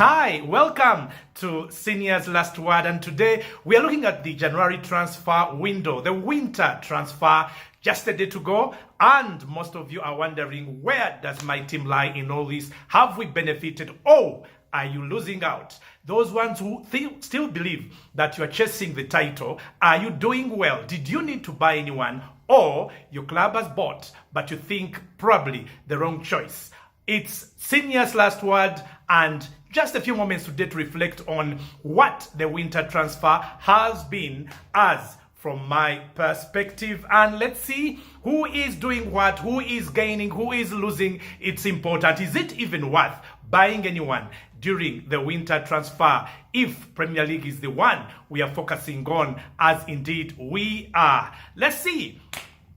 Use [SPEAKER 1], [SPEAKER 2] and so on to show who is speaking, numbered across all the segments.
[SPEAKER 1] Hi, welcome to Senior's Last Word, and today we are looking at the January transfer window, the winter transfer, just a day to go, and most of you are wondering, where does my team lie in all this? Have we benefited, or are you losing out? Those ones who still believe that you are chasing the title, are you doing well? Did you need to buy anyone, or your club has bought, but you think probably the wrong choice? It's Senior's Last Word, and just a few moments today to reflect on what the winter transfer has been as from my perspective. And let's see who is doing what, who is gaining, who is losing. It's important. Is it even worth buying anyone during the winter transfer if Premier League is the one we are focusing on, as indeed we are? Let's see.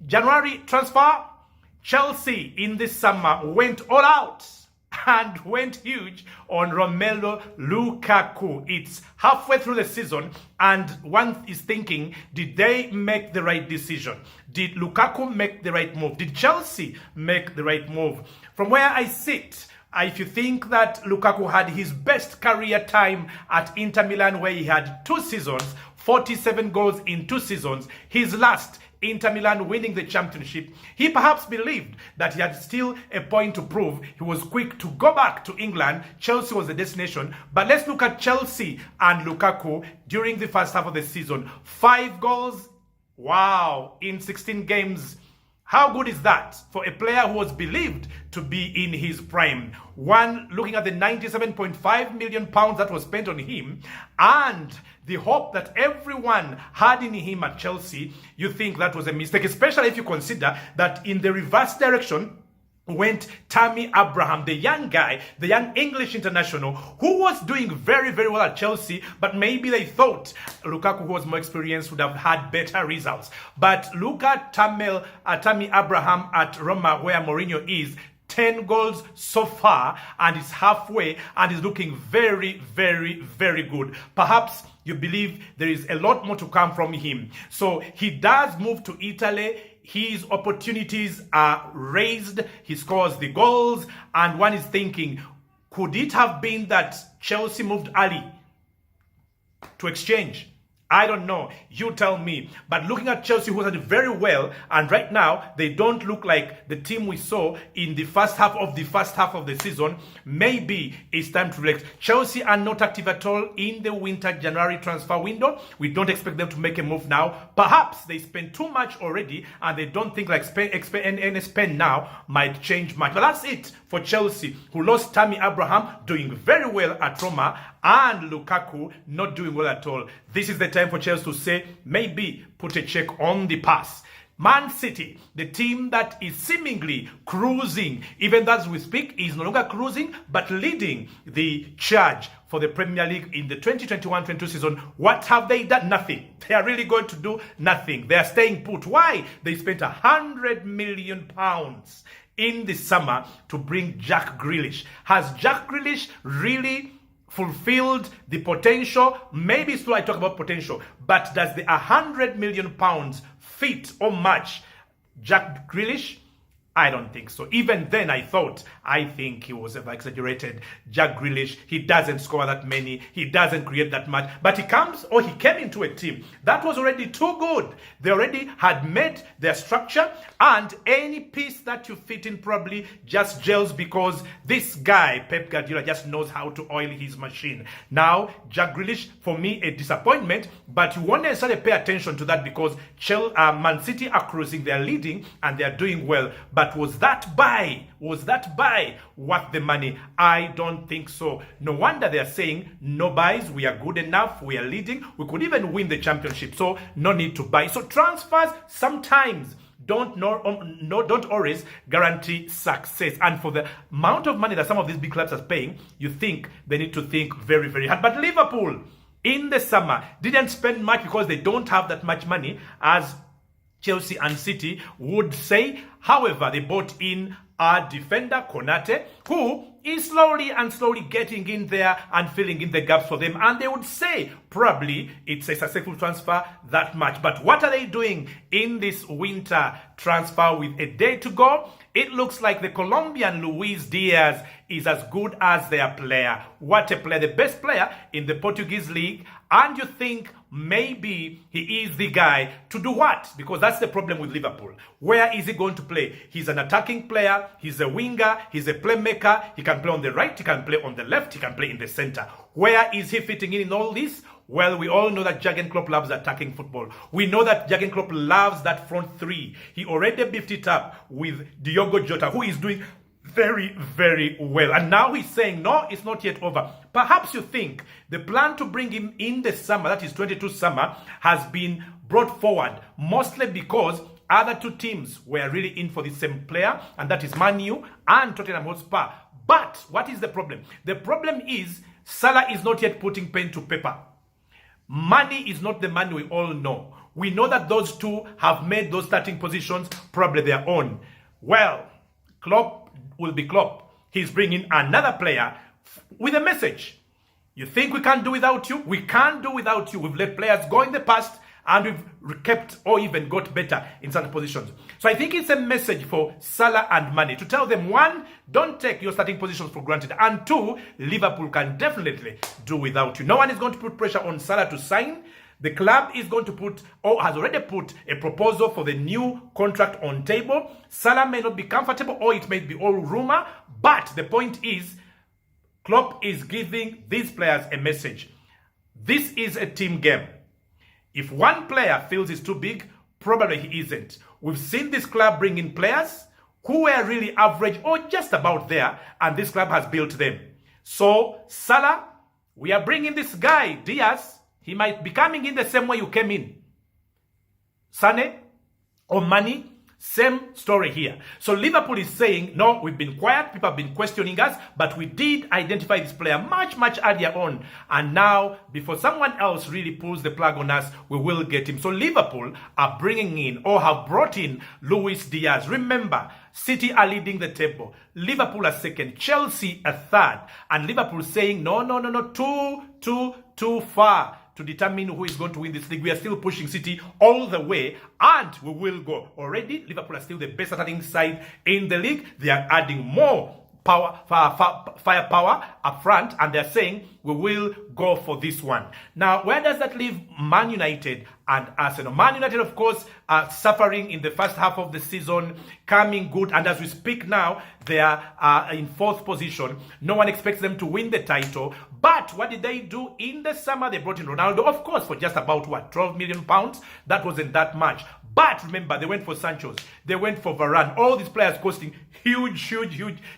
[SPEAKER 1] January transfer. Chelsea in this summer went all out and went huge on Romelu Lukaku. It's halfway through the season, and one is thinking, did they make the right decision? Did Lukaku make the right move? Did Chelsea make the right move? From where I sit, if you think that Lukaku had his best career time at Inter Milan, where he had 2 seasons, 47 goals in 2 seasons, his last Inter Milan winning the championship, he perhaps believed that he had still a point to prove. He was quick to go back to England. Chelsea was the destination. But let's look at Chelsea and Lukaku during the first half of the season. 5 goals, wow, in 16 games. How good is that for a player who was believed to be in his prime? One, looking at the £97.5 million that was spent on him and the hope that everyone had in him at Chelsea, you think that was a mistake, especially if you consider that in the reverse direction went Tammy Abraham, the young guy, the young English international, who was doing very, very well at Chelsea, but maybe they thought Lukaku, who was more experienced, would have had better results. But look at Tammy Abraham at Roma, where Mourinho is. 10 goals so far, and is halfway, and is looking very, very, very good. Perhaps you believe there is a lot more to come from him. So he does move to Italy. His opportunities are raised. He scores the goals, and one is thinking, could it have been that Chelsea moved early to exchange? I don't know. You tell me. But looking at Chelsea, who did very well, and right now they don't look like the team we saw in the first half of the season. Maybe it's time to reflect. Chelsea are not active at all in the winter January transfer window. We don't expect them to make a move now. Perhaps they spent too much already, and they don't think like spend now might change much. But that's it for Chelsea, who lost Tammy Abraham, doing very well at Roma, and Lukaku not doing well at all. This is the time for Chelsea to say, maybe put a check on the pass. Man City, the team that is seemingly cruising, even as we speak, is no longer cruising, but leading the charge for the Premier League in the 2021-22 season. What have they done? Nothing. They are really going to do nothing. They are staying put. Why? They spent £100 million in the summer to bring Jack Grealish. Has Jack Grealish really fulfilled the potential? Maybe it's true I talk about potential, but does the £100 million fit or match Jack Grealish? I don't think so. Even then, I think he was exaggerated. Jack Grealish, he doesn't score that many. He doesn't create that much. But he came into a team that was already too good. They already had made their structure, and any piece that you fit in probably just gels because this guy, Pep Guardiola, just knows how to oil his machine. Now, Jack Grealish, for me, a disappointment, but you won't necessarily pay attention to that because Man City are cruising, they're leading, and they're doing well. But was that buy worth the money? I don't think so. No wonder they're saying no buys. We are good enough. We are leading. We could even win the championship. So no need to buy. So transfers sometimes don't always guarantee success. And for the amount of money that some of these big clubs are paying, you think they need to think very, very hard. But Liverpool in the summer didn't spend much because they don't have that much money as Chelsea and City would say. However, they bought in our defender Konate, who is slowly and slowly getting in there and filling in the gaps for them. And they would say probably it's a successful transfer that much. But what are they doing in this winter transfer with a day to go? It looks like the Colombian Luis Diaz is as good as their player. What a player, the best player in the Portuguese league. And you think maybe he is the guy to do what? Because that's the problem with Liverpool. Where is he going to play? He's an attacking player, he's a winger, he's a playmaker, he can play on the right, he can play on the left, he can play in the center. Where is he fitting in all this? Well, we all know that Jurgen Klopp loves attacking football. We know that Jurgen Klopp loves that front three. He already beefed it up with Diogo Jota, who is doing very, very well. And now he's saying, no, it's not yet over. Perhaps you think the plan to bring him in the summer, that is 22 summer, has been brought forward, mostly because other two teams were really in for the same player, and that is Man U and Tottenham Hotspur. But what is the problem? The problem is Salah is not yet putting pen to paper. Money is not the money we all know. We know that those two have made those starting positions probably their own. Well, Klopp will be Klopp. He's bringing another player with a message. You think we can't do without you? We can't do without you. We've let players go in the past and we've kept or even got better in certain positions. So I think it's a message for Salah and Mane to tell them, one, don't take your starting positions for granted, and two, Liverpool can definitely do without you. No one is going to put pressure on Salah to sign. The club is going to put, or has already put, a proposal for the new contract on table. Salah may not be comfortable, or it may be all rumor, but the point is, Klopp is giving these players a message. This is a team game. If one player feels it's too big, probably he isn't. We've seen this club bring in players who were really average or just about there, and this club has built them. So, Salah, we are bringing this guy, Diaz. He might be coming in the same way you came in. Sane or Mane, same story here. So Liverpool is saying, no, we've been quiet. People have been questioning us, but we did identify this player much, much earlier on. And now, before someone else really pulls the plug on us, we will get him. So Liverpool are bringing in or have brought in Luis Diaz. Remember, City are leading the table. Liverpool are second. Chelsea are third. And Liverpool saying, no, too far to determine who is going to win this league. We are still pushing City all the way, and we will go. Already, Liverpool are still the best attacking side in the league. They are adding more firepower up front, and they're saying we will go for this one. Now, where does that leave Man United and Arsenal? Man United, of course, are suffering in the first half of the season, coming good, and as we speak now, they are in fourth position. No one expects them to win the title, but what did they do in the summer? They brought in Ronaldo, of course, for just about, what, £12 million? That wasn't that much. But remember, they went for Sancho, they went for Varane, all these players costing huge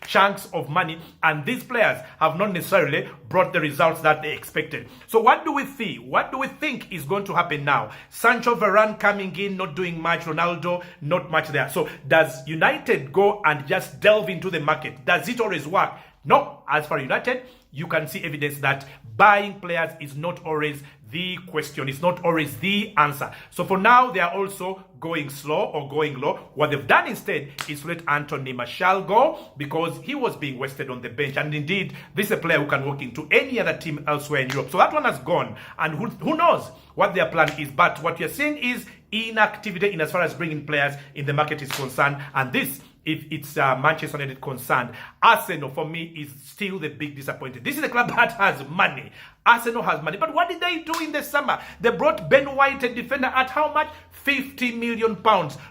[SPEAKER 1] chunks of money, and these players have not necessarily brought the results that they expected. So what do we see? What do we think is going to happen now? Sancho, Varane coming in, not doing much. Ronaldo, not much there. So does United go and just delve into the market? Does it always work? No. As for United, you can see evidence that buying players is not always the question. It's not always the answer. So for now, they are also going slow or going low. What they've done instead is let Anthony Martial go because he was being wasted on the bench. And indeed, this is a player who can walk into any other team elsewhere in Europe. So that one has gone. And who knows what their plan is. But what you're seeing is inactivity in as far as bringing players in the market is concerned. And this, if it's Manchester United concerned, Arsenal for me is still the big disappointment. This is a club that has money. Arsenal has money. But what did they do in the summer? They brought Ben White, a defender, at how much? £50 million.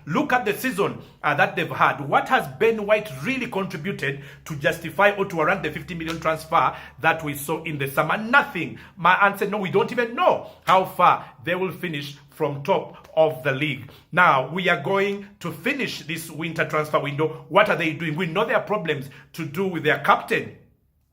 [SPEAKER 1] Look at the season that they've had. What has Ben White really contributed to justify or to warrant the £50 million transfer that we saw in the summer? Nothing. My answer, no, we don't even know how far they will finish from top of the league. Now, we are going to finish this winter transfer window. What are they doing? We know there are problems to do with their captain,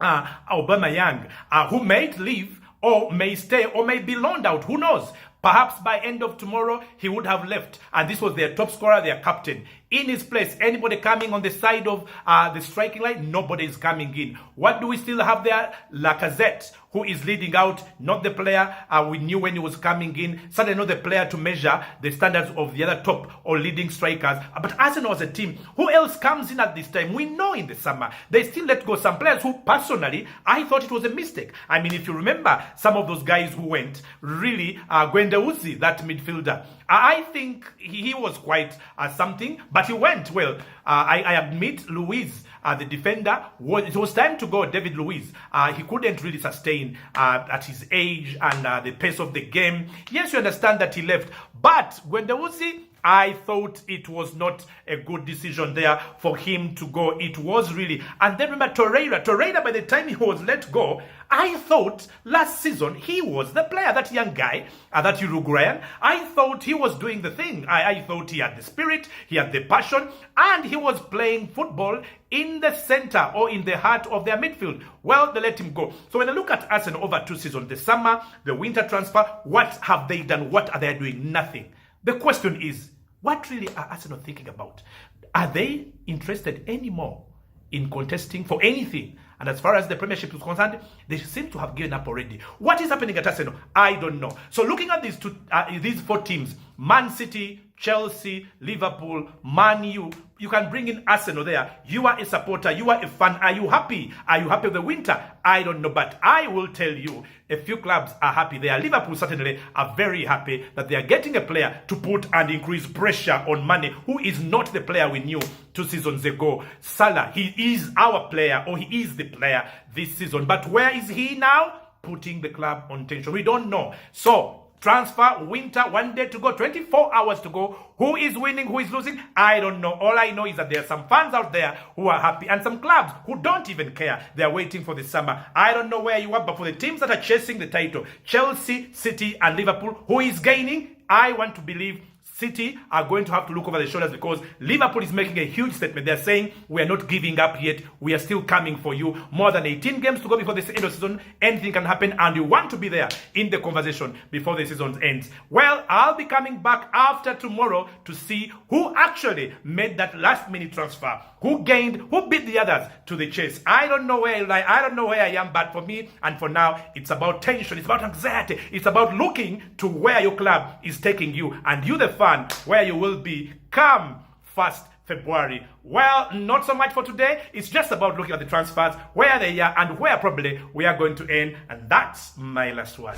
[SPEAKER 1] Aubameyang, who may leave or may stay or may be loaned out. Who knows? Perhaps by end of tomorrow, he would have left. And this was their top scorer, their captain. In his place, anybody coming on the side of the striking line? Nobody is coming in. What do we still have there? Lacazette, who is leading out, not the player we knew when he was coming in, certainly not the player to measure the standards of the other top or leading strikers. But Arsenal as a team, who else comes in at this time? We know in the summer, they still let go some players who personally, I thought it was a mistake. I mean, if you remember some of those guys who went, really, Gwendouzi, that midfielder, I think he was quite something, but he went well. I admit Luiz, the defender, it was time to go. David Luiz, he couldn't really sustain at his age and the pace of the game. Yes, you understand that he left, but Gwendouzi, I thought it was not a good decision there for him to go. It was really. And then remember Torreira, by the time he was let go, I thought last season he was the player, that young guy, that Uruguayan. I thought he was doing the thing. I thought he had the spirit, he had the passion, and he was playing football in the center or in the heart of their midfield. Well, they let him go. So when I look at Arsenal over 2 seasons, the summer, the winter transfer, what have they done? What are they doing? Nothing. The question is, what really are Arsenal thinking about? Are they interested anymore in contesting for anything? And as far as the Premiership is concerned, they seem to have given up already. What is happening at Arsenal? I don't know. So looking at these 4 teams, Man City, Chelsea, Liverpool, Man U, you can bring in Arsenal there. You are a supporter. You are a fan. Are you happy? Are you happy with the winter? I don't know. But I will tell you, a few clubs are happy there. Liverpool certainly are very happy that they are getting a player to put and increase pressure on Mane, who is not the player we knew 2 seasons ago. Salah, he is our player, or he is the player this season. But where is he now? Putting the club on tension. We don't know. So, transfer, winter, 1 day to go, 24 hours to go. Who is winning, who is losing? I don't know. All I know is that there are some fans out there who are happy and some clubs who don't even care. They are waiting for the summer. I don't know where you are, but for the teams that are chasing the title, Chelsea, City, and Liverpool, who is gaining? I want to believe City are going to have to look over their shoulders, because Liverpool is making a huge statement. They're saying, we are not giving up yet. We are still coming for you. More than 18 games to go before the end of the season. Anything can happen, and you want to be there in the conversation before the season ends. Well, I'll be coming back after tomorrow to see who actually made that last-minute transfer, who gained, who beat the others to the chase. I don't know where I don't know where I am, but for me and for now, it's about tension, it's about anxiety, it's about looking to where your club is taking you, and you, the fan, where you will be come 1st February. Well, not so much for today. It's just about looking at the transfers, where they are and where probably we are going to end. And that's my last word.